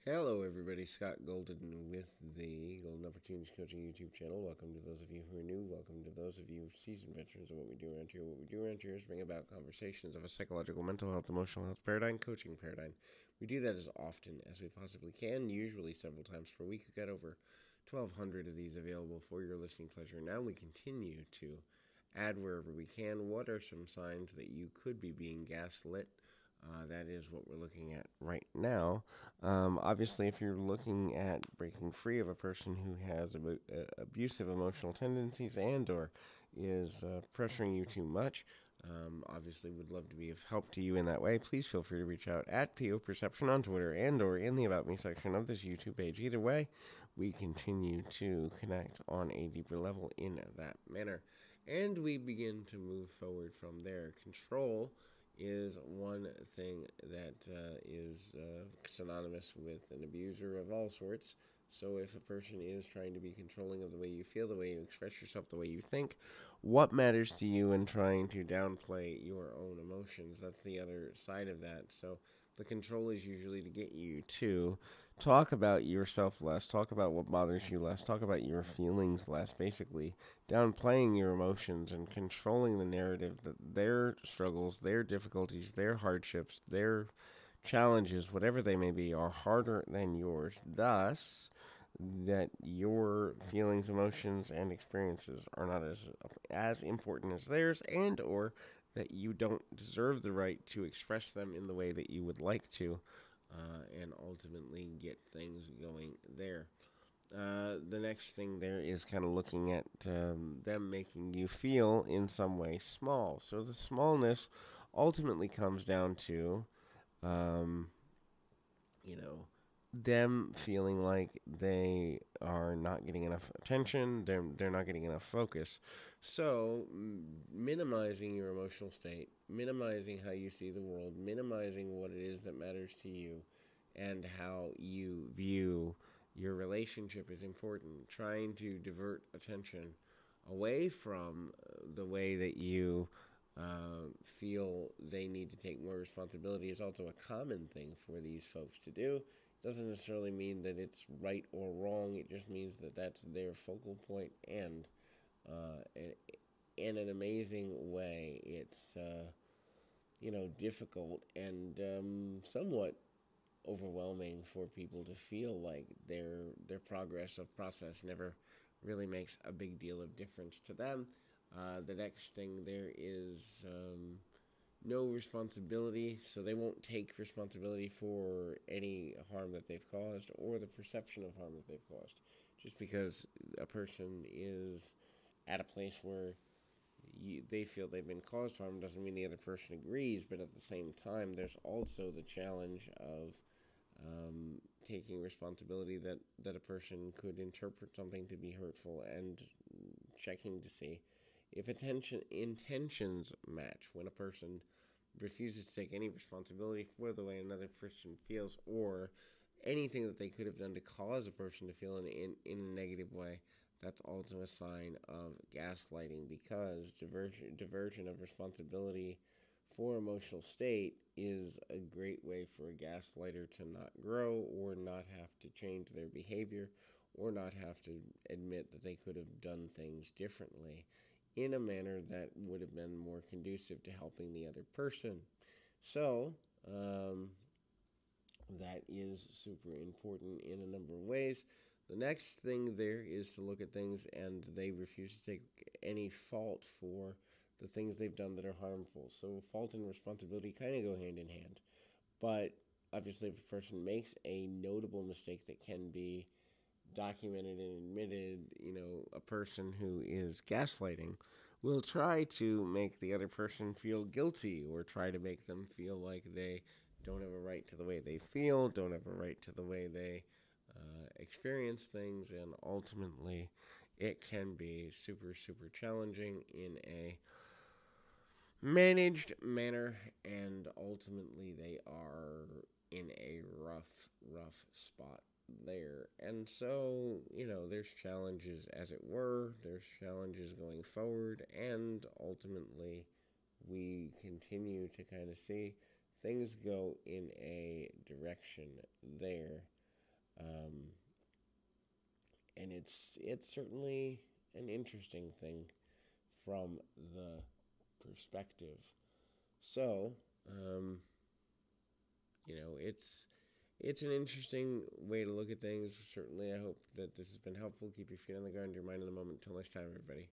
Hello, everybody. Scott Golden with the Golden Opportunities Coaching YouTube channel. Welcome to those of you who are new. Welcome to those of you seasoned veterans of what we do around here. What we do around here is bring about conversations of a psychological, mental health, emotional health paradigm, coaching paradigm. We do that as often as we possibly can, usually several times per week. We've got over 1,200 of these available for your listening pleasure. Now we continue to add wherever we can. What are some signs that you could be being gaslit? That is what we're looking at right now. Obviously, if you're looking at breaking free of a person who has abusive emotional tendencies and/or is pressuring you too much, obviously would love to be of help to you in that way. Please feel free to reach out at PO Perception on Twitter and/or in the About Me section of this YouTube page. Either way, we continue to connect on a deeper level in that manner, and we begin to move forward from there. Control is one thing that is synonymous with an abuser of all sorts. So if a person is trying to be controlling of the way you feel, the way you express yourself, the way you think, what matters to you, and trying to downplay your own emotions, that's the other side of that. So the control is usually to get you to talk about yourself less, talk about what bothers you less, talk about your feelings less, basically downplaying your emotions and controlling the narrative that their struggles, their difficulties, their hardships, their challenges, whatever they may be, are harder than yours. Thus, that your feelings, emotions, and experiences are not as important as theirs, and/or that you don't deserve the right to express them in the way that you would like to, and ultimately get things going there. The next thing there is kind of looking at them making you feel in some way small. So the smallness ultimately comes down to, um, you know, them feeling like they are not getting enough attention, they're not getting enough focus. So, minimizing your emotional state, minimizing how you see the world, minimizing what it is that matters to you, and how you view your relationship is important. Trying to divert attention away from the way that you feel they need to take more responsibility is also a common thing for these folks to do. Doesn't necessarily mean that it's right or wrong. It just means that that's their focal point, and in an amazing way, it's difficult and somewhat overwhelming for people to feel like their progress of process never really makes a big deal of difference to them. The next thing there is no responsibility, so they won't take responsibility for any harm that they've caused or the perception of harm that they've caused. Just because a person is at a place where they feel they've been caused harm doesn't mean the other person agrees, but at the same time, there's also the challenge of taking responsibility that a person could interpret something to be hurtful and checking to see if intentions match. When a person refuses to take any responsibility for the way another person feels, or anything that they could have done to cause a person to feel in a negative way, that's also a sign of gaslighting, because diversion of responsibility for emotional state is a great way for a gaslighter to not grow or not have to change their behavior or not have to admit that they could have done things differently in a manner that would have been more conducive to helping the other person. So, that is super important in a number of ways. The next thing there is to look at things and they refuse to take any fault for the things they've done that are harmful. So fault and responsibility kind of go hand in hand. But obviously, if a person makes a notable mistake that can be documented and admitted, a person who is gaslighting will try to make the other person feel guilty or try to make them feel like they don't have a right to the way they feel, don't have a right to the way they experience things, and ultimately it can be super, super challenging in a managed manner, and ultimately they are in a rough spot there. And so, there's challenges, as it were, there's challenges going forward, and ultimately we continue to kind of see things go in a direction there. it's certainly an interesting thing from the perspective. So, it's an interesting way to look at things. Certainly, I hope that this has been helpful. Keep your feet on the ground, your mind in the moment. Until next time, everybody.